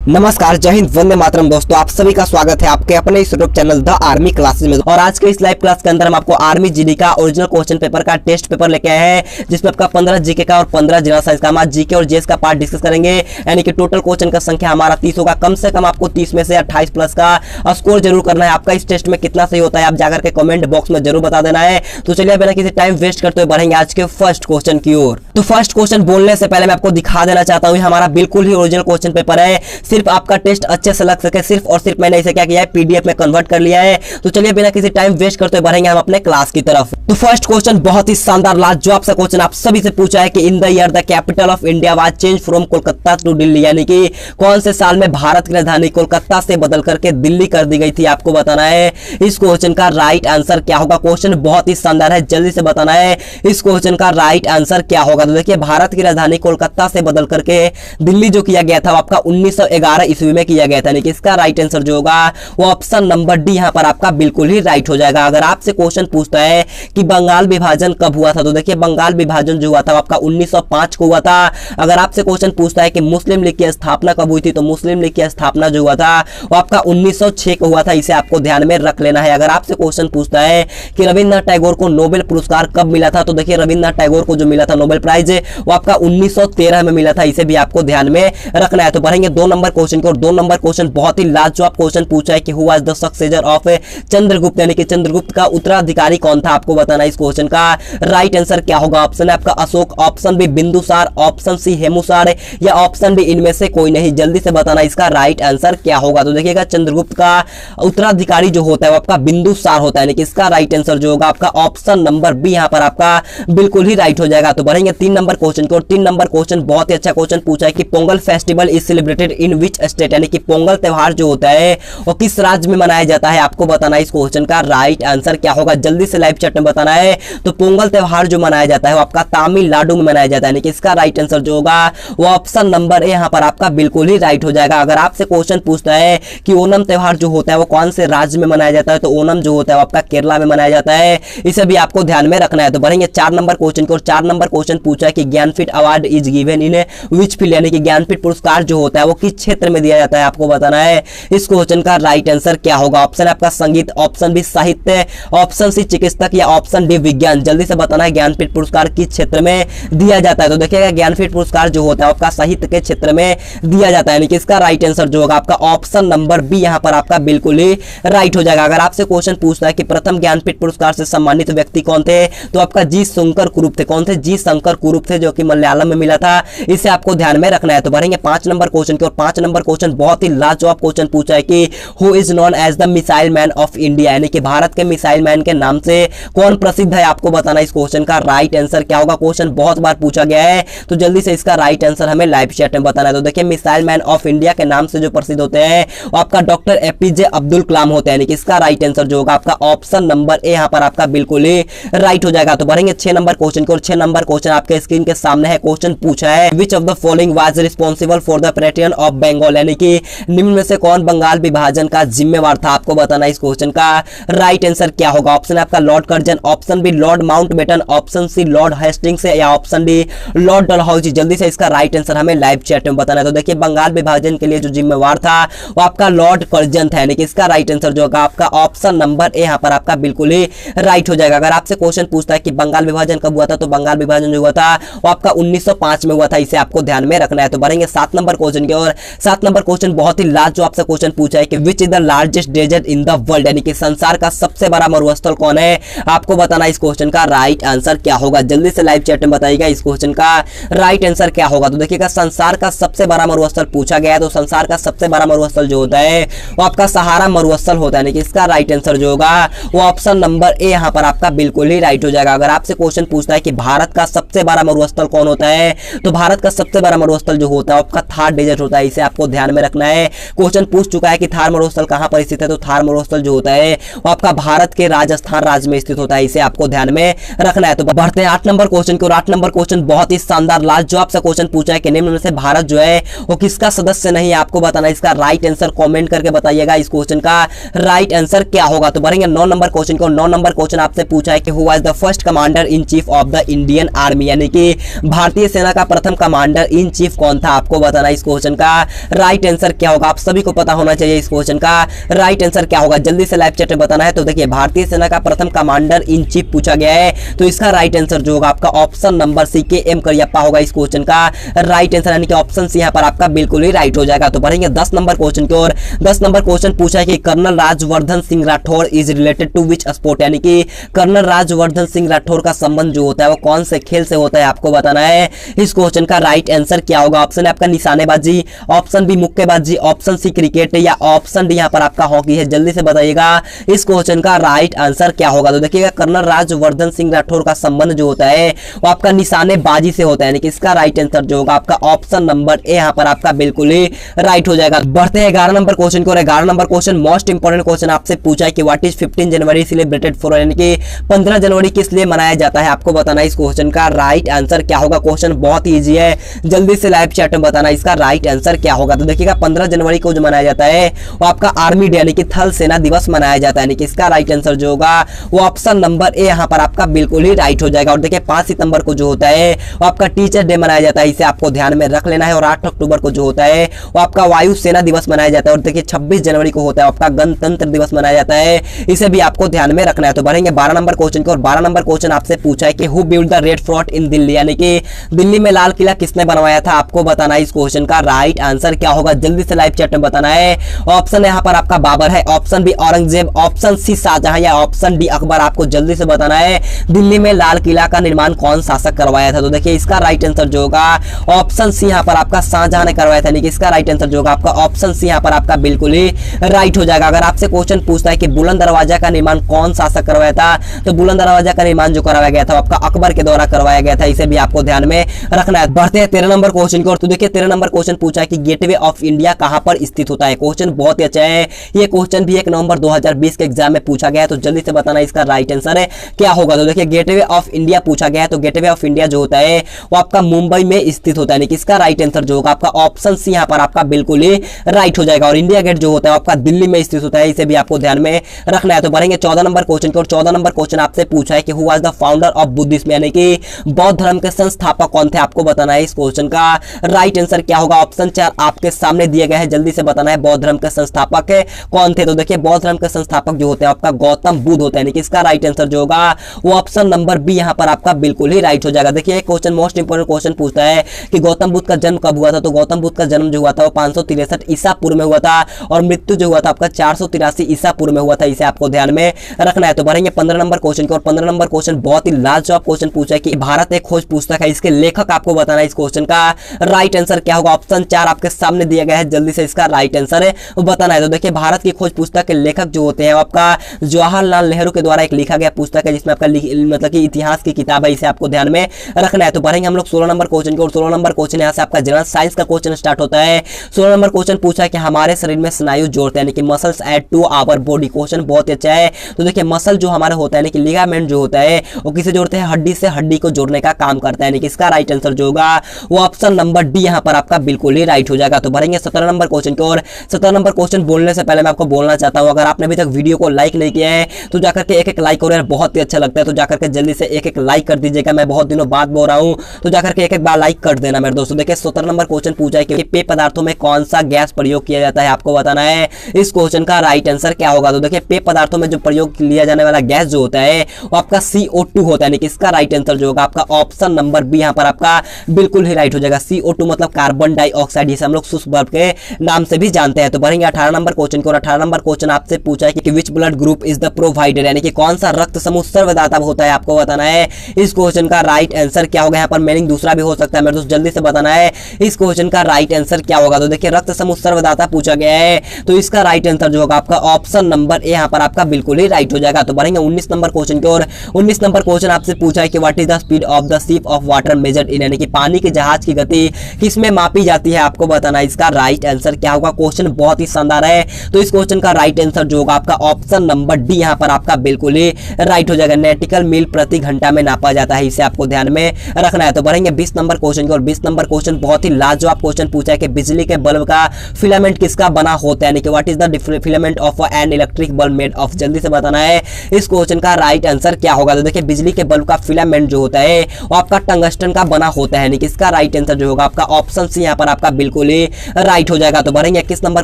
नमस्कार, जय हिंद, वंदे मातरम। दोस्तों, आप सभी का स्वागत है आपके अपने इस YouTube channel the army classes में। और आज के इस लाइव क्लास के अंदर हम आपको आर्मी जीडी का ओरिजिनल क्वेश्चन पेपर का टेस्ट पेपर लेके आए हैं, जिसमें आपका 15 जीके का और 15 जनरल साइंस का, हम आज जीके और जीएस का पार्ट डिस्कस करेंगे। यानी कि टोटल क्वेश्चन का संख्या हमारा 30 होगा। कम से कम आपको 30 में से 28 प्लस का स्कोर जरूर करना है। आपका इस टेस्ट में कितना सही होता है आप जाकर के कमेंट बॉक्स में जरूर बता देना है। तो चलिए बिना किसी टाइम वेस्ट करते हुए बढ़ेंगे आज के फर्स्ट क्वेश्चन की ओर। तो फर्स्ट क्वेश्चन बोलने से पहले मैं आपको दिखा देना चाहता हूँ, हमारा बिल्कुल ही ओरिजिनल क्वेश्चन पेपर है। सिर्फ आपका टेस्ट अच्छे से लग सके, सिर्फ और सिर्फ मैंने इसे क्या किया है, पीडीएफ में कन्वर्ट कर लिया है। तो चलिए बिना किसी टाइम वेस्ट करते बढ़ेंगे हम अपने क्लास की तरफ। तो फर्स्ट क्वेश्चन बहुत ही शानदार लाजवाब सा क्वेश्चन आप सभी से पूछा है कि in the year the capital of India was change from Kolkata to Delhi, यानी कि कौन से साल में भारत की राजधानी कोलकाता से बदल करके दिल्ली कर दी गई थी, आपको बताना है। इस क्वेश्चन का राइट आंसर क्या होगा। क्वेश्चन बहुत ही शानदार है, जल्दी से बताना है इस क्वेश्चन का राइट आंसर क्या होगा। तो देखिए, भारत की राजधानी कोलकाता से बदल करके दिल्ली जो किया गया था वो आपका 1911 ईस्वी में किया गया था। यानी कि इसका राइट आंसर जो होगा वो ऑप्शन नंबर डी यहां पर आपका बिल्कुल ही राइट हो जाएगा। अगर आपसे क्वेश्चन पूछता है कि बंगाल विभाजन कब हुआ था, तो देखिए बंगाल विभाजन जो हुआ था वो आपका 1905 को हुआ था। अगर आपसे क्वेश्चन पूछता है कि मुस्लिम लीग की स्थापना कब हुई थी, तो मुस्लिम लीग की स्थापना जो हुआ था वो आपका 1906 को हुआ था। इसे आपको ध्यान में रख लेना है। अगर आपसे क्वेश्चन पूछता है कि रविंद्रनाथ टैगोर को नोबेल पुरस्कार कब मिला था, तो देखिए रविंद्रनाथ टैगोर को जो मिला था नोबेल प्राइज वो आपका 1913 में मिला था। इसे भी आपको ध्यान में रखना है। तो बढ़ेंगे 2 नंबर क्वेश्चन की और 2 नंबर क्वेश्चन बहुत ही लाजवाब क्वेश्चन पूछा है कि who was the successor of Chandragupta, यानी कि चंद्रगुप्त का उत्तराधिकारी कौन था, आपको बताना है। इस क्वेश्चन का राइट आंसर क्या होगा। ऑप्शन है आपका Ashoka, option B Bindusara, option C Hemusara या ऑप्शन डी इनमें से कोई नहीं। जल्दी से बताना इसका राइट आंसर क्या होगा। तो देखिएगा, चंद्रगुप्त का उत्तराधिकारी जो होता है वो आपका बिंदुसार होता है। यानी कि इसका राइट आंसर जो होगा आपका ऑप्शन नंबर बी यहां पर आपका बिल्कुल ही राइट हो जाएगा। तो बढ़ेंगे 3 नंबर क्वेश्चन की और 3 नंबर क्वेश्चन बहुत ही अच्छा क्वेश्चन पूछा है कि Pongal festival is celebrated in which state, यानी कि पोंगल त्यौहार जो होता है वो किस राज्य में मनाया जाता है, आपको बताना है। इस क्वेश्चन का राइट आंसर क्या होगा, जल्दी से लाइव चैट में बताना है। तो पोंगल त्यौहार जो मनाया जाता है वो आपका तमिलनाडु में मनाया जाता है। यानी कि इसका राइट आंसर जो होगा वो ऑप्शन नंबर ए यहां पर आपका बिल्कुल ही राइट हो जाएगा। अगर आपसे क्वेश्चन पूछता है कि ओणम त्यौहार जो होता है वो कौन से राज्य में मनाया जाता है, तो ओणम जो होता है वो आपका केरला में मनाया जाता है। इसे भी आपको ध्यान में रखना है। तो बढ़ेंगे 4 नंबर क्वेश्चन की और 4 नंबर क्वेश्चन पूछा है कि Jnanpith award is given in which field, यानी कि ज्ञानपीठ पुरस्कार जो होता है वो किस क्षेत्र में दिया जाता है, आपको बताना है। इस क्वेश्चन का राइट आंसर क्या होगा। ऑप्शन आपका संगीत, ऑप्शन बी साहित्य, ऑप्शन सी चिकित्सक या ऑप्शन डी विज्ञान। जल्दी से बताना है ज्ञानपीठ पुरस्कार किस क्षेत्र में दिया जाता है। तो देखिएगा, ज्ञानपीठ पुरस्कार जो होता है आपका साहित्य के क्षेत्र में दिया जाता है। यानी कि इसका राइट आंसर जो होगा आपका ऑप्शन नंबर बी यहां पर आपका बिल्कुल ही राइट हो जाएगा। अगर आपसे क्वेश्चन पूछता है कि प्रथम ज्ञानपीठ पुरस्कार से सम्मानित व्यक्ति कौन थे, तो आपका जी शंकर कुरूप थे। कौन थे? जी शंकर कुरूप थे, जो कि मलयालम में मिला था। इसे आपको ध्यान में रखना है। तो बढ़ेंगे 5 नंबर क्वेश्चन की और 5 नंबर क्वेश्चन बहुत ही लाजवाब क्वेश्चन पूछा है कि who is known as the missile man of India, यानी कि भारत के मिसाइल मैन के नाम से कौन प्रसिद्ध है, आपको बताना है। इस क्वेश्चन का राइट आंसर क्या होगा। क्वेश्चन बहुत बार पूछा गया है, तो जल्दी से इसका राइट आंसर हमें लाइव चैट में बताना है। तो देखिए, मिसाइल मैन ऑफ इंडिया के नाम से जो प्रसिद्ध होते हैं वो आपका डॉक्टर एपीजे अब्दुल कलाम होते हैं। यानी कि इसका राइट आंसर जो होगा आपका ऑप्शन नंबर ए यहां पर आपका बिल्कुल ही राइट हो जाएगा। तो बढ़ेंगे 6 नंबर क्वेश्चन की और 6 नंबर क्वेश्चन आपके स्क्रीन के सामने है। क्वेश्चन पूछा है which of the following was responsible for the partition of Bengal, यानी कि निम्न में से कौन बंगाल विभाजन का जिम्मेवार था, आपको बताना है। इस क्वेश्चन का राइट आंसर क्या होगा। ऑप्शन आपका lord Curzon, option B lord Mountbatten, option C lord Hastings या ऑप्शन डी लॉर्ड डलहौजी। जल्दी से इसका राइट आंसर हमें लाइव चैट में बताना है। तो देखिए, बंगाल विभाजन के लिए जो जिम्मेवार था वो आपका लॉर्ड कर्जन था। यानी कि इसका राइट आंसर जो होगा आपका ऑप्शन नंबर ए यहां पर आपका बिल्कुल ही राइट हो जाएगा। अगर आपसे क्वेश्चन पूछता है कि बंगाल विभाजन कब हुआ था, तो बंगाल विभाजन जो हुआ था वो आपका 1905 में हुआ था। इसे आपको ध्यान में रखना है। तो बढ़ेंगे 7 नंबर क्वेश्चन की और 7 नंबर क्वेश्चन बहुत ही लाजवाब सा क्वेश्चन पूछा है कि which is the largest desert in the world, यानी कि संसार का सबसे बड़ा मरुस्थल कौन है, आपको बताना है। इस क्वेश्चन का राइट आंसर क्या होगा। जल्दी से लाइव चैट में बताइएगा इस क्वेश्चन का राइट आंसर क्या होगा। तो देखिएगा, संसार का सबसे बड़ा मरुस्थल पूछा गया है, तो संसार का सबसे बड़ा मरुस्थल जो होता है वो आपका सहारा मरुस्थल होता है। यानी कि इसका राइट आंसर जो होगा वो ऑप्शन नंबर ए यहां पर आपका बिल्कुल ही राइट हो जाएगा। अगर आपसे क्वेश्चन पूछता है कि भारत का सबसे बड़ा मरुस्थल कौन होता है, तो भारत का सबसे बड़ा मरुस्थल जो होता है आपका थार डेजर्ट होता है। इसे आपको ध्यान में रखना है। क्वेश्चन पूछ चुका है कि थार मरुस्थल कहां पर स्थित है, तो थार मरुस्थल जो होता है वो आपका भारत के राजस्थान राज्य में स्थित होता है। इसे आपको ध्यान में रखना है। तो बढ़ते हैं 8 नंबर क्वेश्चन की और 8 नंबर क्वेश्चन बहुत ही शानदार लाजवाब सा क्वेश्चन पूछा है कि निम्न में से भारत जो है वो किसका सदस्य नहीं है, आपको बताना है। इसका राइट आंसर कमेंट करके बताइएगा इस क्वेश्चन का राइट आंसर क्या होगा। तो बढ़ेंगे 9 नंबर क्वेश्चन को। 9 नंबर क्वेश्चन आपसे पूछा है कि who was the first commander in chief of the Indian army, यानी कि भारतीय सेना का प्रथम कमांडर इन चीफ कौन था, आपको बताना है इस क्वेश्चन का राइट आंसर क्या होगा। आप सभी को पता होना चाहिए इस क्वेश्चन का राइट आंसर क्या होगा, जल्दी से लाइव चैट में बताना है। तो देखिए भारतीय सेना का प्रथम कमांडर इन चीफ पूछा गया है, तो इसका राइट आंसर जो होगा आपका ऑप्शन नंबर सी के एम करियप्पा होगा इस क्वेश्चन का राइट आंसर, यानी कि ऑप्शन सी यहाँ पर आपका बिल्कुल ही राइट हो जाएगा। तो बढ़ेंगे 10 नंबर क्वेश्चन की ओर। 10 नंबर क्वेश्चन पूछा है कि colonel Rajyavardhan Singh Rathore is related to which sport, यानी कि कर्नल राजवर्धन सिंह राठौर का संबंध जो होता है वो कौन से खेल से होता है, आपको बताना है इस क्वेश्चन का राइट आंसर क्या होगा। ऑप्शन है आपका निशानेबाजी, ऑप्शन बी मुक्केबाजी, ऑप्शन सी क्रिकेट या ऑप्शन डी यहाँ पर आपका हॉकी है। जल्दी से बताइएगा इस क्वेश्चन का राइट आंसर क्या होगा। तो देखिएगा कर्नल राजवर्धन सिंह राठौर का संबंध जो होता है वो आपका निशानेबाजी से होता है, यानी कि इसका राइट आंसर जो होगा आपका ऑप्शन नंबर ए यहाँ पर आपका बिल्कुल ही राइट हो जाएगा। बढ़ते हैं 11 नंबर क्वेश्चन को। 11 number question most important question आपसे पूछा है कि what is 15 January celebrated for, यानी कि 15 जनवरी किस लिए मनाया जाता है, आपको बताना है इस क्वेश्चन का राइट आंसर क्या होगा। क्वेश्चन बहुत ईजी है, जल्दी से लाइव चैट में बताना इसका राइट आंसर क्या होगा। तो देखिएगा 15 जनवरी को जो मनाया जाता है वो आपका आर्मी डे यानी कि थल सेना दिवस मनाया जाता है, यानी कि इसका राइट आंसर जो होगा वो ऑप्शन नंबर ए यहाँ पर आपका बिल्कुल ही राइट हो जाएगा। और देखिए 5 सितंबर को जो होता है वो आपका टीचर डे मनाया जाता है, इसे आपको ध्यान में रख लेना है। और 8 अक्टूबर को जो होता है वो आपका वायु सेना दिवस मनाया जाता है। और देखिए 26 जनवरी को होता है आपका गणतंत्र दिवस मनाया जाता है, इसे भी आपको ध्यान में रखना है। तो बढ़ेंगे 12 नंबर क्वेश्चन को। और 12 नंबर क्वेश्चन आपसे पूछा है कि who build the red fort in Delhi, यानी कि दिल्ली में लाल किला किसने बनवाया था, आपको बताना है इस क्वेश्चन का राइट आंसर क्या होगा। जल्दी से लाइव चैट में बताना है। ऑप्शन यहाँ पर आपका बाबर है, option B Aurangzeb, option C Shah Jahan या ऑप्शन डी अकबर। आपको जल्दी से बताना है दिल्ली में लाल किला का निर्माण कौन शासक करवाया था। तो देखिए इसका राइट आंसर जो होगा ऑप्शन सी यहाँ पर आपका शाहजहां ने करवाया था, यानी कि इसका राइट आंसर जो होगा आपका ऑप्शन सी यहाँ पर आपका बिल्कुल ही राइट हो जाएगा। अगर आपसे क्वेश्चन पूछता है कि बुलंद दरवाजा का निर्माण कौन शासक करवाया था, तो बुलंद दरवाजा का निर्माण जो करवाया गया था आपका अकबर के द्वारा करवाया गया था, इसे भी आपको ध्यान में रखना है। बढ़ते हैं 13 नंबर क्वेश्चन की ओर। तो देखिए 13 नंबर क्वेश्चन पूछा है कि गेटवे ऑफ इंडिया कहां पर स्थित होता है। क्वेश्चन बहुत ही अच्छा है, ये क्वेश्चन भी 1 नवंबर 2020 के एग्जाम में पूछा गया है, तो जल्दी से बताना इसका राइट आंसर है क्या होगा। तो देखिए गेटवे ऑफ इंडिया पूछा गया है, तो गेटवे ऑफ इंडिया जो होता है वो आपका मुंबई में स्थित होता है, यानी कि इसका राइट आंसर जो होगा आपका ऑप्शन सी यहाँ पर आपका बिल्कुल ही राइट हो जाएगा। और इंडिया गेट जो होता है आपका दिल्ली में स्थित होता है, इसे भी आपको ध्यान में रखना है। तो बढ़ेंगे 14 नंबर क्वेश्चन की ओर। 14 नंबर क्वेश्चन आपसे पूछा है कि who was the founder of Buddhism, यानी कि बौद्ध धर्म के संस्थापक कौन थे, आपको बताना है इस क्वेश्चन का राइट आंसर क्या होगा। ऑप्शन 4 आपके सामने दिए गए हैं, जल्दी से बताना है बौद्ध धर्म के संस्थापक कौन थे। तो देखिए बौद्ध धर्म के संस्थापक जो होते हैं आपका गौतम बुद्ध होता है, यानी कि इसका राइट आंसर जो होगा वो ऑप्शन नंबर बी यहाँ पर आपका बिल्कुल ही राइट हो जाएगा। देखिए क्वेश्चन मोस्ट इंपोर्टेंट क्वेश्चन पूछता है कि गौतम बुद्ध का जन्म कब हुआ था। तो गौतम बुद्ध का जन्म जो हुआ था वो 563 ईसा पूर्व में हुआ था, और मृत्यु जो हुआ था आपका 483 ईसा पूर्व में हुआ था, इसे आपको ध्यान में रखना है। तो बढ़ेंगे 15 नंबर क्वेश्चन की ओर। 15 नंबर क्वेश्चन बहुत ही लाजवाब क्वेश्चन पूछा है कि भारत एक खोज पुस्तक है, इसके लेखक आपको बताना है इस क्वेश्चन का राइट आंसर क्या होगा। ऑप्शन 4 आपके सामने दिया गया है, जल्दी से इसका राइट आंसर बताना है। तो देखिए भारत की खोज पुस्तक के लेखक जो होते हैं आपका जवाहरलाल नेहरू के द्वारा एक लिखा गया पुस्तक है, जिसमें आपका मतलब कि इतिहास की किताब है, इसे आपको ध्यान में रखना है। तो बढ़ेंगे हम लोग 16 नंबर क्वेश्चन की ओर। 16 नंबर क्वेश्चन यहाँ से आपका जनरल साइंस का क्वेश्चन स्टार्ट होता है। 16 नंबर क्वेश्चन पूछा है कि हमारे शरीर में स्नायु जोड़ते हैं, यानी कि muscles add to our body. Question बहुत अच्छा है। तो देखिए मसल जो हमारा होता है, यानी कि लिगामेंट जो होता है वो किसे जोड़ते हैं, हड्डी से हड्डी को जोड़ने का काम करता है, यानी कि इसका राइट आंसर जो होगा वो ऑप्शन नंबर डी यहाँ पर आपका बिल्कुल ही राइट हो जाएगा। तो बढ़ेंगे 17 नंबर क्वेश्चन की ओर। 17 नंबर क्वेश्चन बोलने से पहले मैं आपको बोलना चाहता हूँ, अगर आपने अभी तक वीडियो को लाइक नहीं किया है तो जाकर के एक लाइक करो यार, बहुत ही अच्छा लगता है। तो जाकर के जल्दी से एक लाइक कर दीजिएगा, मैं बहुत दिनों बाद बोल रहा हूँ, तो जाकर के एक बार लाइक कर देना मेरे दोस्तों। देखिए 17 नंबर क्वेश्चन पूछा है कि पेय पदार्थों में कौन सा गैस प्रयोग किया जाता है, आपको बताना है इस क्वेश्चन का राइट आंसर क्या होगा। तो देखिए पेय पदार्थों में जो प्रयोग लिया जाने वाला गैस जो होता है वो आपका CO2 होता है, यानी कि इसका राइट आंसर जो होगा आपका ऑप्शन नंबर बी यहाँ पर आपका बिल्कुल ही राइट हो जाएगा। CO2 मतलब कार्बन डाइऑक्साइड, जिसे हम लोग शुष्क बर्फ के नाम से भी जानते हैं। तो बढ़ेंगे 18 नंबर क्वेश्चन की ओर। 18 नंबर क्वेश्चन आपसे पूछा है कि which blood group is the provider, यानी कि कौन सा रक्त समूह सर्वदाता होता है, आपको बताना है इस क्वेश्चन का राइट आंसर क्या होगा। यहाँ पर मीनिंग दूसरा भी हो सकता है मेरे दोस्त, जल्दी से बताना है इस क्वेश्चन का राइट आंसर क्या होगा। तो देखिए रक्त समूह सर्वदाता पूछा गया है, तो इसका राइट आंसर जो होगा आपका ऑप्शन नंबर ए यहाँ पर आपका बिल्कुल ही राइट हो जाएगा। तो बढ़ेंगे 19 नंबर क्वेश्चन की ओर। 19 नंबर क्वेश्चन आपसे पूछा है कि what is the speed of the ship of water measured in, यानी कि पानी के जहाज की गति किसमें मापी जाती है, आपको बताना है इसका राइट आंसर क्या होगा। क्वेश्चन बहुत ही शानदार है, तो इस क्वेश्चन का राइट आंसर जो होगा आपका ऑप्शन नंबर डी यहाँ पर आपका बिल्कुल ही राइट हो जाएगा। नॉटिकल मील प्रति घंटा में नापा जाता है, इसे आपको ध्यान में रखना है। तो बढ़ेंगे 20 नंबर क्वेश्चन की ओर। 20 नंबर क्वेश्चन बहुत ही लाजवाब क्वेश्चन पूछा है कि बिजली के बल्ब का फिलामेंट किसका बना होता है, यानी कि what is the filament of an electric bulb made of. जल्दी से बताना है इस क्वेश्चन का राइट आंसर क्या होगा। तो देखिए बिजली के बल्ब का फिलामेंट जो होता है वो आपका टंगस्टन का बना होता है, यानी कि इसका राइट आंसर जो होगा आपका ऑप्शन सी यहाँ पर आपका बिल्कुल ही राइट हो जाएगा। तो बढ़ेंगे 21 नंबर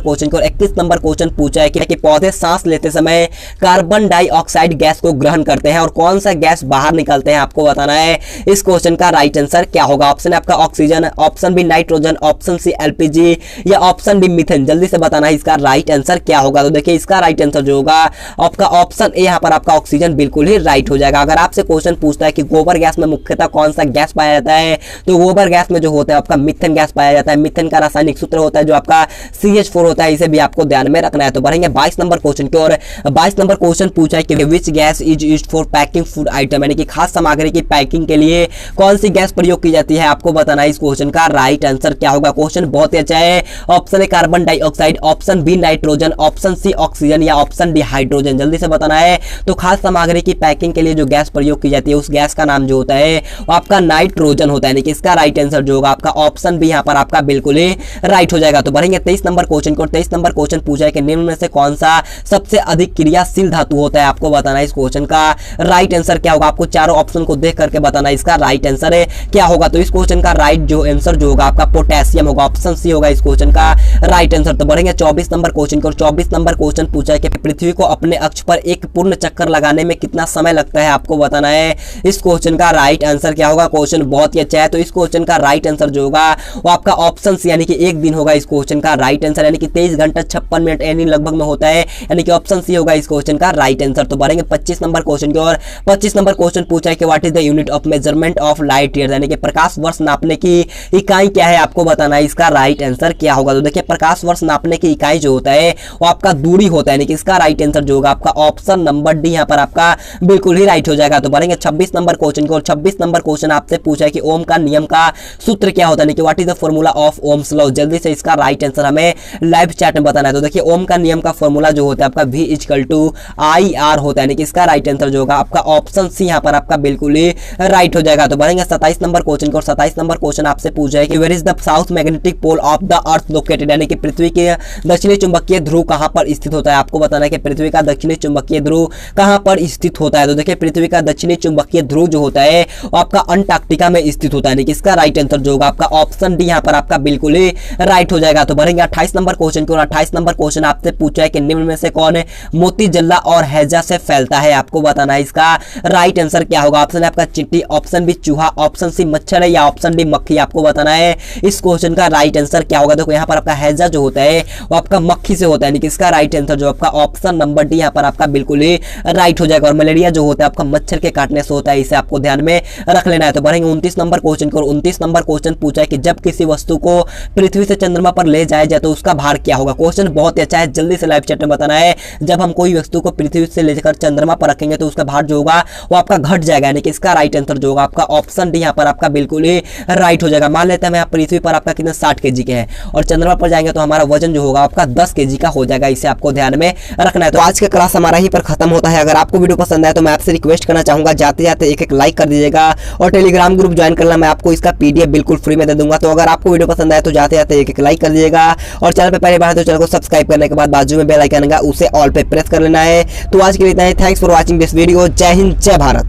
क्वेश्चन को। 21 नंबर क्वेश्चन पूछा है कि पौधे सांस लेते समय कार्बन डाइऑक्साइड गैस को ग्रहण करते हैं और कौन सा गैस बाहर निकलते हैं, आपको बताना है। इस क्वेश्चन का राइट आंसर क्या होगा? ऑप्शन है आपका oxygen, option B nitrogen, option C LPG या ऑप्शन डी मीथेन। जल्दी से बताना है इसका राइट आंसर क्या होगा। तो देखिए इसका राइट आंसर जो होगा आपका ऑप्शन ए यहाँ पर आपका ऑक्सीजन बिल्कुल ही राइट हो जाएगा। अगर आपसे क्वेश्चन पूछता है कि गोबर गैस में मुख्यतः कौन सा गैस पाया जाता है, तो गोबर गैस में जो होता है आपका मीथेन गैस पाया जाता है। मीथेन का रासायनिक सूत्र होता है जो आपका CH4 होता है, इसे भी आपको ध्यान में रखना है। तो बढ़ेंगे 22 नंबर क्वेश्चन की ओर। 22 नंबर क्वेश्चन पूछा है कि which gas is used for packing food item, यानी कि खास सामग्री की पैकिंग के लिए कौन सी गैस प्रयोग की जाती है, आपको बताना है। इस क्वेश्चन का राइट आंसर क्या होगा? क्वेश्चन बहुत ही अच्छा है। Option A carbon dioxide, option B nitrogen, option C oxygen या ऑप्शन डी हाइड्रोजन। जल्दी से बताना है। तो खास सामग्री की पैकिंग के लिए जो गैस प्रयोग की जाती है उस गैस का नाम जो होता है वो आपका नाइट्रोजन होता है, यानी कि इसका राइट आंसर जो होगा आपका ऑप्शन बी यहाँ पर आपका बिल्कुल ही राइट हो जाएगा। तो बढ़ेंगे 23 नंबर क्वेश्चन को। 23 नंबर क्वेश्चन पूछा है कि निम्न में से कौन सा सबसे अधिक क्रियाशील धातु होता है, आपको बताना है। इस क्वेश्चन का राइट आंसर क्या होगा? आपको चारों ऑप्शन को देख करके बताना है इसका राइट आंसर है क्या होगा। तो इस क्वेश्चन का राइट जो आंसर जो होगा आपका पोटेशियम होगा, ऑप्शन सी होगा इस क्वेश्चन का राइट आंसर। तो बढ़ेंगे 24 नंबर क्वेश्चन को। 24 नंबर क्वेश्चन पूछा है कि पृथ्वी को अपने अक्ष पर एक पूर्ण चक्कर लगाने में कितना समय लगता है, आपको बताना है। इस क्वेश्चन का राइट आंसर क्या होगा? क्वेश्चन बहुत ही अच्छा है। तो इस क्वेश्चन का राइट आंसर जो होगा वो आपका ऑप्शन सी यानी कि एक दिन होगा इस क्वेश्चन का राइट आंसर, यानी कि 23 घंटा 56 मिनट यानी लगभग में होता है, यानी कि ऑप्शन सी होगा इस क्वेश्चन का राइट आंसर। तो बढ़ेंगे 25 नंबर क्वेश्चन की ओर। 25 नंबर क्वेश्चन पूछा है कि what is the unit of measurement of light year, यानी कि प्रकाश वर्ष नापने की इकाई क्या है, आपको बताना है। इसका राइट आंसर क्या होगा? तो देखिए प्रकाश वर्ष नापने की इकाई जो होता है वो आपका दूरी होता है, यानी कि इसका राइट आंसर जो होगा आपका ऑप्शन नंबर डी यहाँ पर आपका बिल्कुल ही राइट हो जाएगा। तो बढ़ेंगे 26 नंबर क्वेश्चन को। 26 नंबर क्वेश्चन आपसे पूछा है कि ओम का नियम का सूत्र क्या होता है, यानी कि what is the formula of Ohm's law. जल्दी से इसका राइट आंसर हमें लाइव चैट में बताना है। तो देखिए ओम का नियम का फॉर्मूला जो होता है आपका V = IR होता है, यानी कि इसका राइट आंसर जो होगा आपका ऑप्शन सी यहाँ पर आपका बिल्कुल ही राइट हो जाएगा। तो बढ़ेंगे 27 नंबर क्वेश्चन को। 27 नंबर क्वेश्चन आपसे पूछा है कि where is the south magnetic pole of the earth located, यानी कि पृथ्वी के दक्षिणी चुंबकीय ध्रुव कहां पर स्थित होता है, आपको बताना है कि पृथ्वी का दक्षिणी चुंबकीय ध्रुव कहां पर स्थित होता है। तो देखिए पृथ्वी का दक्षिणी चुंबकीय ध्रुव जो होता है वो आपका अंटार्कटिका में स्थित होता है, यानी कि इसका राइट आंसर जो होगा आपका ऑप्शन डी यहाँ पर आपका बिल्कुल ही राइट हो जाएगा। तो बढ़ेंगे 28 नंबर क्वेश्चन को। 28 नंबर क्वेश्चन आपसे पूछा है कि निम्न में से कौन है मोती जल्ला और हैजा से फैलता है, आपको बताना है इसका राइट आंसर क्या होगा। ऑप्शन है आपका चींटी, ऑप्शन बी चूहा, ऑप्शन सी मच्छर है या ऑप्शन डी मक्खी, आपको बताना है इस क्वेश्चन का राइट आंसर क्या होगा। देखो यहाँ पर आपका हैजा जो होता है वो आपका मक्खी से होता है, यानी कि इसका राइट आंसर जो आपका ऑप्शन नंबर डी यहाँ पर आपका बिल्कुल ही राइट हो जाएगा। और मलेरिया जो होता है आपका मच्छर के काटने से होता है, इसे आपको ध्यान में रख लेना है। तो बढ़ेंगे 29 नंबर क्वेश्चन को। 29 नंबर क्वेश्चन पूछा है कि जब किसी वस्तु को पृथ्वी से चंद्रमा पर ले जाया जाए तो उसका भार क्या होगा। क्वेश्चन बहुत अच्छा है, जल्दी से लाइव चैट में बताना है। जब हम कोई वस्तु को पृथ्वी से लेकर चंद्रमा पर रखेंगे तो उसका भार जो होगा वो आपका घट जाएगा, यानी कि इसका राइट आंसर जो होगा आपका ऑप्शन डी यहाँ पर आपका बिल्कुल ही राइट हो जाएगा। मान लेते हैं हम पृथ्वी पर आपका कितना 60 kg के हैं और चंद्रमा पर जाएंगे तो हमारा वजन जो होगा आपका 10 kg का हो जाएगा, इसे आपको ध्यान में रखना है। तो आज का क्लास हमारा ही पर खत्म होता है। अगर आपको वीडियो पसंद आए तो मैं आपसे रिक्वेस्ट करना चाहूंगा जाते जाते एक लाइक कर दीजिएगा और टेलीग्राम ग्रुप ज्वाइन करना, मैं आपको इसका PDF बिल्कुल फ्री में दे दूंगा। तो अगर आपको वीडियो पसंद आए तो जाते जाते एक लाइक कर दीजिएगा और चैनल पे पहली बार है तो चैनल को सब्सक्राइब करने के बाद बाजू में बेल आइकन आएगा उसे ऑल पे प्रेस कर लेना है। तो आज के लिए इतना ही। Thanks for watching this video. जय हिंद, जय भारत।